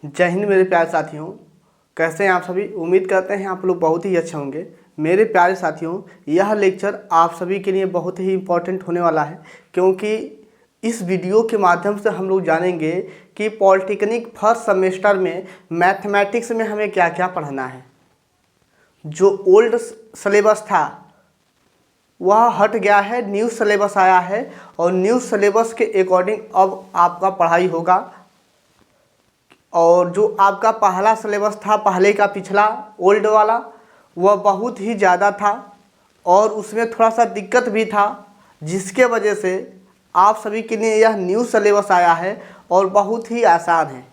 जय हिंद मेरे प्यारे साथियों। कैसे हैं आप सभी। उम्मीद करते हैं आप लोग बहुत ही अच्छे होंगे। मेरे प्यारे साथियों, यह लेक्चर आप सभी के लिए बहुत ही इम्पोर्टेंट होने वाला है, क्योंकि इस वीडियो के माध्यम से हम लोग जानेंगे कि पॉलिटेक्निक फर्स्ट सेमेस्टर में मैथमेटिक्स में हमें क्या क्या पढ़ना है। जो ओल्ड सिलेबस था वह हट गया है, न्यू सिलेबस आया है और न्यू सिलेबस के अकॉर्डिंग अब आपका पढ़ाई होगा। और जो आपका पहला सिलेबस था, पहले का पिछला ओल्ड वाला, वह बहुत ही ज़्यादा था और उसमें थोड़ा सा दिक्कत भी था, जिसके वजह से आप सभी के लिए यह न्यू सिलेबस आया है और बहुत ही आसान है,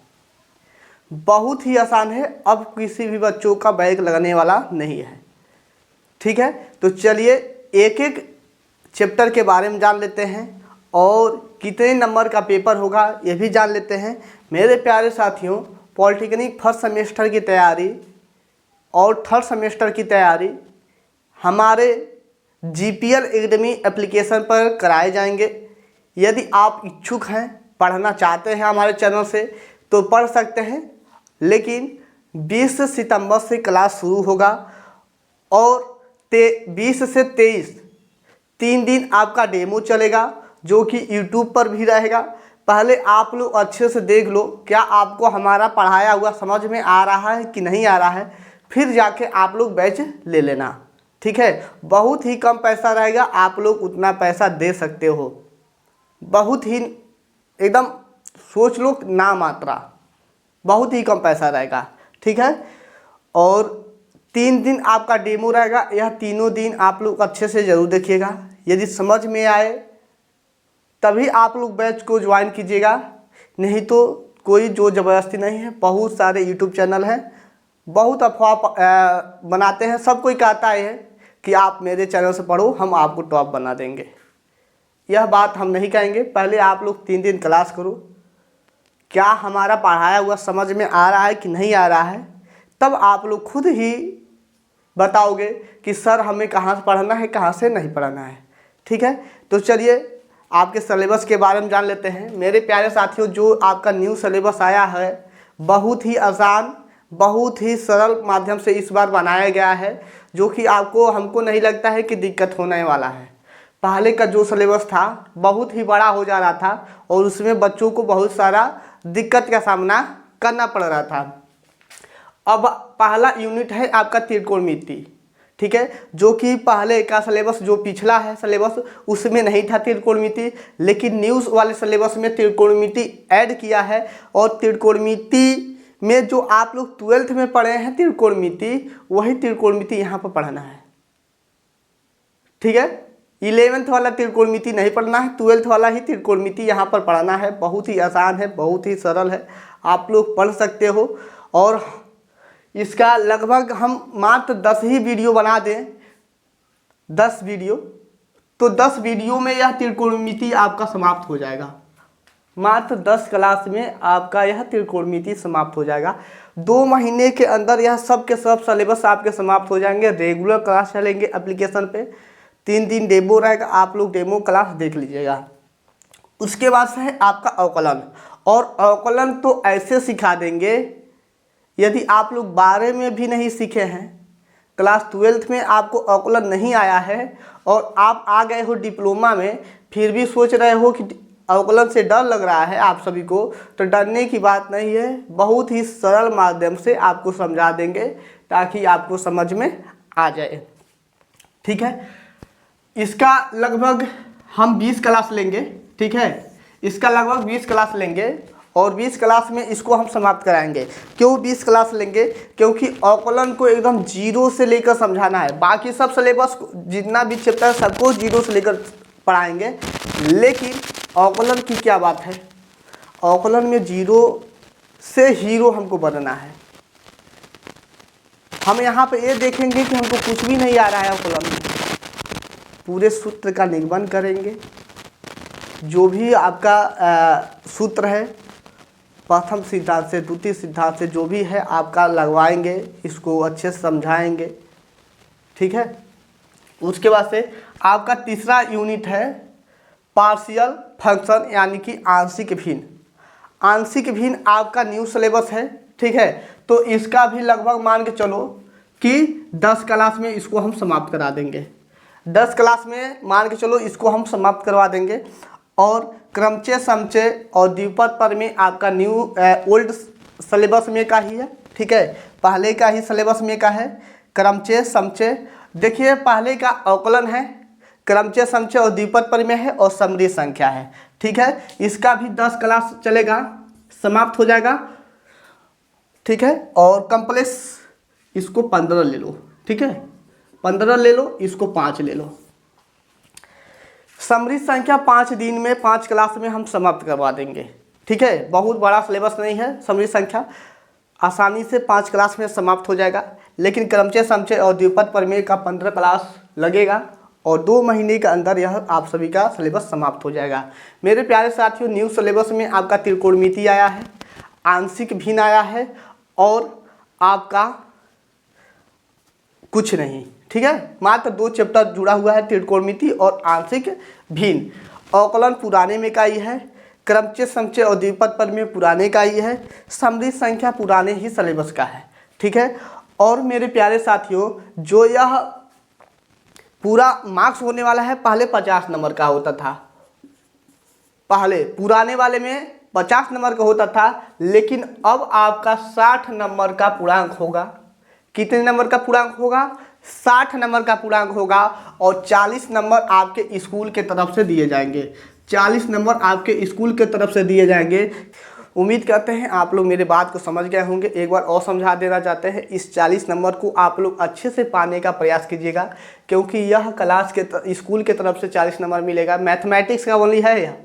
बहुत ही आसान है। अब किसी भी बच्चों का बैक लगने वाला नहीं है। ठीक है, तो चलिए एक एक चैप्टर के बारे में जान लेते हैं और कितने नंबर का पेपर होगा ये भी जान लेते हैं। मेरे प्यारे साथियों, पॉलिटेक्निक फर्स्ट सेमेस्टर की तैयारी और थर्ड सेमेस्टर की तैयारी हमारे GPL एकेडमी एप्लीकेशन पर कराए जाएंगे। यदि आप इच्छुक हैं, पढ़ना चाहते हैं हमारे चैनल से, तो पढ़ सकते हैं। लेकिन 20 सितंबर से क्लास शुरू होगा और 20 से 23 3 दिन आपका डेमो चलेगा, जो कि YouTube पर भी रहेगा। पहले आप लोग अच्छे से देख लो क्या आपको हमारा पढ़ाया हुआ समझ में आ रहा है कि नहीं आ रहा है, फिर जाके आप लोग बैच ले लेना। ठीक है, बहुत ही कम पैसा रहेगा, आप लोग उतना पैसा दे सकते हो। बहुत ही एकदम सोच लो ना मात्रा, बहुत ही कम पैसा रहेगा। ठीक है, और 3 दिन आपका डेमो रहेगा। यह तीनों दिन आप लोग अच्छे से ज़रूर देखिएगा। यदि समझ में आए तभी आप लोग बैच को ज्वाइन कीजिएगा, नहीं तो कोई जोर ज़बरदस्ती नहीं है। बहुत सारे YouTube चैनल हैं, बहुत अफवाह बनाते हैं। सब कोई कहता है कि आप मेरे चैनल से पढ़ो, हम आपको टॉप बना देंगे। यह बात हम नहीं कहेंगे। पहले आप लोग 3 दिन क्लास करो, क्या हमारा पढ़ाया हुआ समझ में आ रहा है कि नहीं आ रहा है, तब आप लोग खुद ही बताओगे कि सर हमें कहाँ से पढ़ना है, कहाँ से नहीं पढ़ना है। ठीक है, तो चलिए आपके सिलेबस के बारे में जान लेते हैं। मेरे प्यारे साथियों, जो आपका न्यू सिलेबस आया है बहुत ही आसान, बहुत ही सरल माध्यम से इस बार बनाया गया है, जो कि आपको हमको नहीं लगता है कि दिक्कत होने वाला है। पहले का जो सिलेबस था बहुत ही बड़ा हो जा रहा था और उसमें बच्चों को बहुत सारा दिक्कत का सामना करना पड़ रहा था। अब पहला यूनिट है आपका त्रिकोणमिति। ठीक है, जो कि पहले का सिलेबस जो पिछला है सिलेबस उसमें नहीं था त्रिकोणमिति, लेकिन न्यूज़ वाले सिलेबस में त्रिकोणमिति ऐड किया है। और त्रिकोणमिति में जो आप लोग 12th में पढ़े हैं त्रिकोणमिति, वही त्रिकोणमिति यहाँ पर पढ़ना है। ठीक है, 11th वाला त्रिकोणमिति नहीं पढ़ना है, 12th वाला ही त्रिकोणमिति यहाँ पर पढ़ना है। बहुत ही आसान है, बहुत ही सरल है, आप लोग पढ़ सकते हो। और इसका लगभग हम मात्र 10 ही वीडियो बना दें, 10 वीडियो, तो 10 वीडियो में यह त्रिकोणमिति आपका समाप्त हो जाएगा। मात्र 10 क्लास में आपका यह त्रिकोणमिति समाप्त हो जाएगा। 2 महीने के अंदर यह सब के सब सिलेबस आपके समाप्त हो जाएंगे। रेगुलर क्लास चलेंगे एप्लीकेशन पे, 3 दिन डेमो रहेगा, आप लोग डेमो क्लास देख लीजिएगा। उसके बाद से है आपका अवकलन, और अवकलन तो ऐसे सिखा देंगे, यदि आप लोग 12 में भी नहीं सीखे हैं, क्लास 12th में आपको अवकलन नहीं आया है और आप आ गए हो डिप्लोमा में, फिर भी सोच रहे हो कि अवकलन से डर लग रहा है आप सभी को, तो डरने की बात नहीं है। बहुत ही सरल माध्यम से आपको समझा देंगे ताकि आपको समझ में आ जाए। ठीक है, इसका लगभग हम 20 क्लास लेंगे। ठीक है, इसका लगभग 20 क्लास लेंगे और 20 क्लास में इसको हम समाप्त कराएंगे। क्यों 20 क्लास लेंगे? क्योंकि अवकलन को एकदम जीरो से लेकर समझाना है। बाकी सब सिलेबस जितना भी चैप्टर है सबको जीरो से लेकर पढ़ाएंगे, लेकिन अवकलन की क्या बात है, अवकलन में जीरो से हीरो हमको बनना है। हम यहाँ पे ये देखेंगे कि हमको कुछ भी नहीं आ रहा है अवकलन में, पूरे सूत्र का निगमन करेंगे। जो भी आपका सूत्र है, प्रथम सिद्धांत से द्वितीय सिद्धांत से जो भी है आपका लगवाएंगे, इसको अच्छे से समझाएंगे। ठीक है, उसके बाद से आपका तीसरा यूनिट है पार्शियल फंक्शन, यानी कि आंशिक भिन्न। आंशिक भिन्न आपका न्यू सिलेबस है, ठीक है। तो इसका भी लगभग मान के चलो कि 10 क्लास में इसको हम समाप्त करा देंगे। 10 क्लास में मान के चलो इसको हम समाप्त करवा देंगे। और क्रमचय समचय और द्विपद पर में आपका न्यू ओल्ड सिलेबस में का ही है, ठीक है, पहले का ही सिलेबस में का है। क्रमचय समचय देखिए पहले का अवकलन है, क्रमचय समचय और द्विपद पर में है और समरी संख्या है, ठीक है। इसका भी 10 क्लास चलेगा, समाप्त हो जाएगा, ठीक है। और कम्प्लेक्स इसको 15 ले लो, ठीक है, 15 ले लो, इसको 5 ले लो। समरी संख्या 5 दिन में 5 क्लास में हम समाप्त करवा देंगे, ठीक है। बहुत बड़ा सिलेबस नहीं है, समरी संख्या आसानी से 5 क्लास में समाप्त हो जाएगा। लेकिन क्रमचय समचय और द्विपद प्रमेय का 15 क्लास लगेगा और 2 महीने के अंदर यह आप सभी का सिलेबस समाप्त हो जाएगा। मेरे प्यारे साथियों, न्यू सिलेबस में आपका त्रिकोणमिति आया है, आंशिक भिन्न आया है और आपका कुछ नहीं, ठीक है। मात्र 2 चैप्टर जुड़ा हुआ है, त्रिकोणमिति और आंशिक भिन्न। अवकलन पुराने में का ही है, क्रमचय समचय और द्विपद प्रमेय पुराने का ही है, समरी संख्या पुराने ही सिलेबस का है, ठीक है। और मेरे प्यारे साथियों, जो यह पूरा मार्क्स होने वाला है, पहले 50 नंबर का होता था, पहले पुराने वाले में 50 नंबर का होता था, लेकिन अब आपका 60 नंबर का पूर्णांक होगा। कितने नंबर का पूर्णांक होगा? 60 नंबर का पूर्णांक होगा और 40 नंबर आपके स्कूल के तरफ से दिए जाएंगे, 40 नंबर आपके स्कूल के तरफ से दिए जाएंगे। उम्मीद करते हैं आप लोग मेरे बात को समझ गए होंगे। एक बार और समझा देना चाहते हैं, इस 40 नंबर को आप लोग अच्छे से पाने का प्रयास कीजिएगा, क्योंकि यह क्लास के स्कूल के तरफ से 40 नंबर मिलेगा। मैथमेटिक्स का ओनली है, यह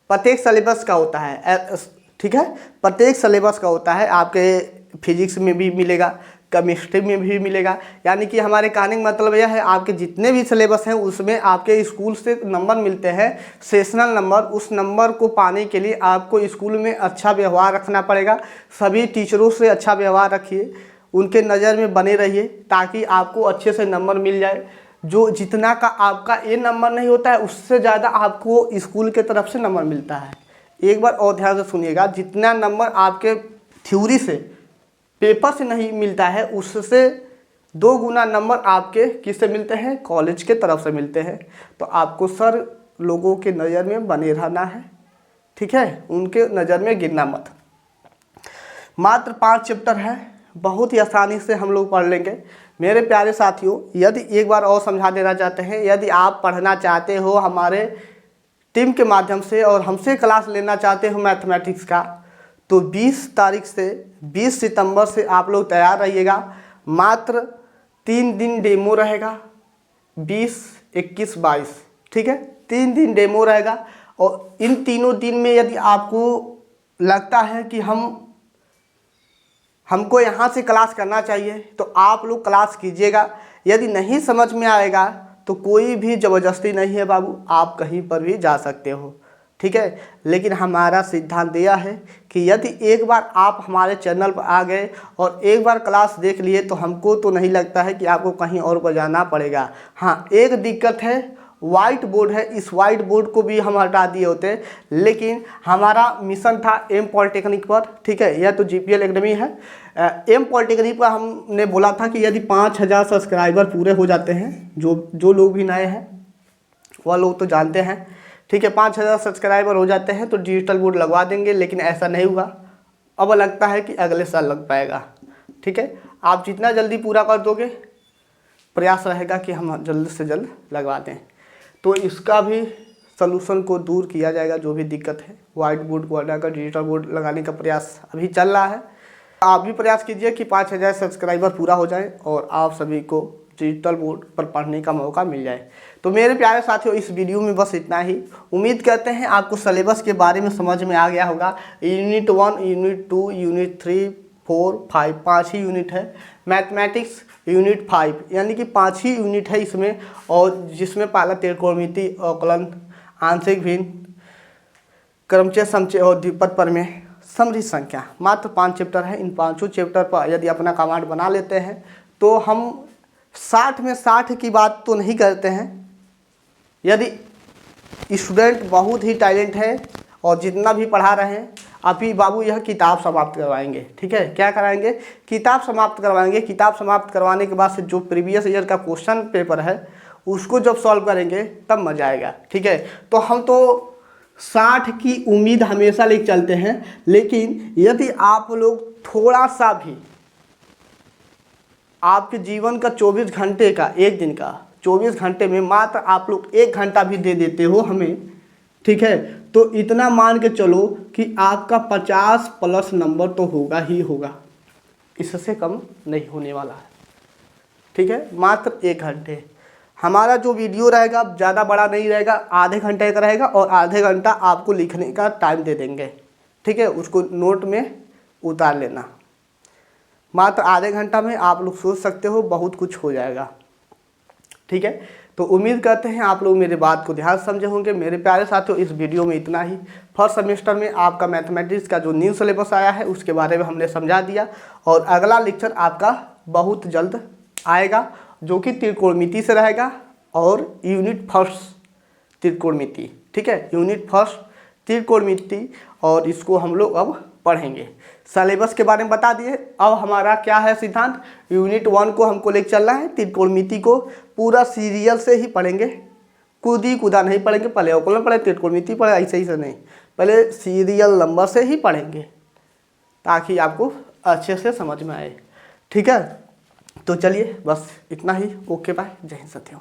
प्रत्येक सिलेबस का होता है, ठीक है, प्रत्येक सिलेबस का होता है। आपके फिजिक्स में भी मिलेगा, केमिस्ट्री में भी मिलेगा। यानी कि हमारे कहने का मतलब यह है, आपके जितने भी सिलेबस हैं उसमें आपके स्कूल से नंबर मिलते हैं, सेशनल नंबर। उस नंबर को पाने के लिए आपको स्कूल में अच्छा व्यवहार रखना पड़ेगा। सभी टीचरों से अच्छा व्यवहार रखिए, उनके नज़र में बने रहिए, ताकि आपको अच्छे से नंबर मिल जाए। जो जितना का आपका ये नंबर नहीं होता है, उससे ज़्यादा आपको स्कूल के तरफ से नंबर मिलता है। एक बार और ध्यान से सुनिएगा, जितना नंबर आपके थ्योरी से, पेपर से नहीं मिलता है, उससे 2 गुना नंबर आपके किससे मिलते हैं? कॉलेज के तरफ से मिलते हैं। तो आपको सर लोगों के नज़र में बने रहना है, ठीक है, उनके नज़र में गिरना मत। मात्र 5 चैप्टर है, बहुत ही आसानी से हम लोग पढ़ लेंगे। मेरे प्यारे साथियों, यदि एक बार और समझा देना चाहते हैं, यदि आप पढ़ना चाहते हो हमारे टीम के माध्यम से और हमसे क्लास लेना चाहते हो मैथमेटिक्स का, तो 20 तारीख से 20 सितंबर से आप लोग तैयार रहिएगा। मात्र 3 दिन डेमो रहेगा, 20, 21, 22, ठीक है, 3 दिन डेमो रहेगा। और इन तीनों दिन में यदि आपको लगता है कि हमको यहाँ से क्लास करना चाहिए, तो आप लोग क्लास कीजिएगा। यदि नहीं समझ में आएगा तो कोई भी ज़बरदस्ती नहीं है बाबू, आप कहीं पर भी जा सकते हो, ठीक है। लेकिन हमारा सिद्धांत यह है कि यदि एक बार आप हमारे चैनल पर आ गए और एक बार क्लास देख लिए, तो हमको तो नहीं लगता है कि आपको कहीं और पर जाना पड़ेगा। हाँ, एक दिक्कत है, वाइट बोर्ड है, इस वाइट बोर्ड को भी हम हटा दिए होते, लेकिन हमारा मिशन था एम पॉलिटेक्निक पर, ठीक है, यह तो GPL एकेडमी है। एम पॉलिटेक्निक पर हमने बोला था कि यदि 5000 सब्सक्राइबर पूरे हो जाते हैं, जो लोग भी नए हैं वह लोग तो जानते हैं, ठीक है, 5000 सब्सक्राइबर हो जाते हैं तो डिजिटल बोर्ड लगवा देंगे। लेकिन ऐसा नहीं हुआ, अब लगता है कि अगले साल लग पाएगा, ठीक है। आप जितना जल्दी पूरा कर दोगे, प्रयास रहेगा कि हम जल्द से जल्द लगवा दें। तो इसका भी सलूशन को दूर किया जाएगा, जो भी दिक्कत है। वाइट बोर्ड को हटाकर डिजिटल बोर्ड लगाने का प्रयास अभी चल रहा है। आप भी प्रयास कीजिए कि 5000 सब्सक्राइबर पूरा हो जाए और आप सभी को डिजिटल बोर्ड पर पढ़ने का मौका मिल जाए। तो मेरे प्यारे साथियों, इस वीडियो में बस इतना ही। उम्मीद करते हैं आपको सिलेबस के बारे में समझ में आ गया होगा। यूनिट 1, यूनिट 2, यूनिट 3, 4, 5, 5 ही यूनिट है। मैथमेटिक्स यूनिट 5, यानी कि 5 ही यूनिट है इसमें, और जिसमें पहला त्रिकोणमिति, अवकलन, आंशिक भिन्न, क्रमचय समचय और द्विपद प्रमेय, समरी संख्या, मात्र 5 चैप्टर है। इन 5 चैप्टर पर यदि अपना कमांड बना लेते हैं तो हम 60 में 60 की बात तो नहीं करते हैं। यदि स्टूडेंट बहुत ही टैलेंट है और जितना भी पढ़ा रहे हैं अभी बाबू यह किताब समाप्त करवाएंगे। ठीक है, क्या कराएंगे? किताब समाप्त करवाएंगे। किताब समाप्त करवाने के बाद से जो प्रीवियस ईयर का क्वेश्चन पेपर है उसको जब सॉल्व करेंगे तब मजा आएगा। ठीक है, तो हम तो 60 की उम्मीद हमेशा लेके चलते हैं, लेकिन यदि आप लोग थोड़ा सा भी आपके जीवन का 24 घंटे का, एक दिन का 24 घंटे में मात्र आप लोग 1 घंटा भी दे देते हो हमें, ठीक है, तो इतना मान के चलो कि आपका 50+ नंबर तो होगा ही होगा, इससे कम नहीं होने वाला है। ठीक है, मात्र 1 घंटे। हमारा जो वीडियो रहेगा ज़्यादा बड़ा नहीं रहेगा, आधे घंटे का रहेगा और आधे घंटा आपको लिखने का टाइम दे देंगे। ठीक है, उसको नोट में उतार लेना। मात्र आधे घंटा में आप लोग सोच सकते हो बहुत कुछ हो जाएगा। ठीक है, तो उम्मीद करते हैं आप लोग मेरे बात को ध्यान से समझे होंगे। मेरे प्यारे साथियों, इस वीडियो में इतना ही। फर्स्ट सेमेस्टर में आपका मैथमेटिक्स का जो न्यू सिलेबस आया है उसके बारे में हमने समझा दिया, और अगला लेक्चर आपका बहुत जल्द आएगा जो कि त्रिकोणमिति से रहेगा और यूनिट फर्स्ट त्रिकोणमिति। ठीक है, यूनिट फर्स्ट त्रिकोणमिति, और इसको हम लोग अब पढ़ेंगे। सिलेबस के बारे में बता दिए। अब हमारा क्या है सिद्धांत, यूनिट 1 को हमको लेकर चलना है। त्रिकोणमिति को पूरा सीरियल से ही पढ़ेंगे, कूदा नहीं पढ़ेंगे। पहले अवकलन पढ़े, त्रिकोणमिति पढ़े, ऐसे ही से नहीं, पहले सीरियल नंबर से ही पढ़ेंगे ताकि आपको अच्छे से समझ में आए। ठीक है, तो चलिए बस इतना ही। ओके बाय, जय हिंद साथियों।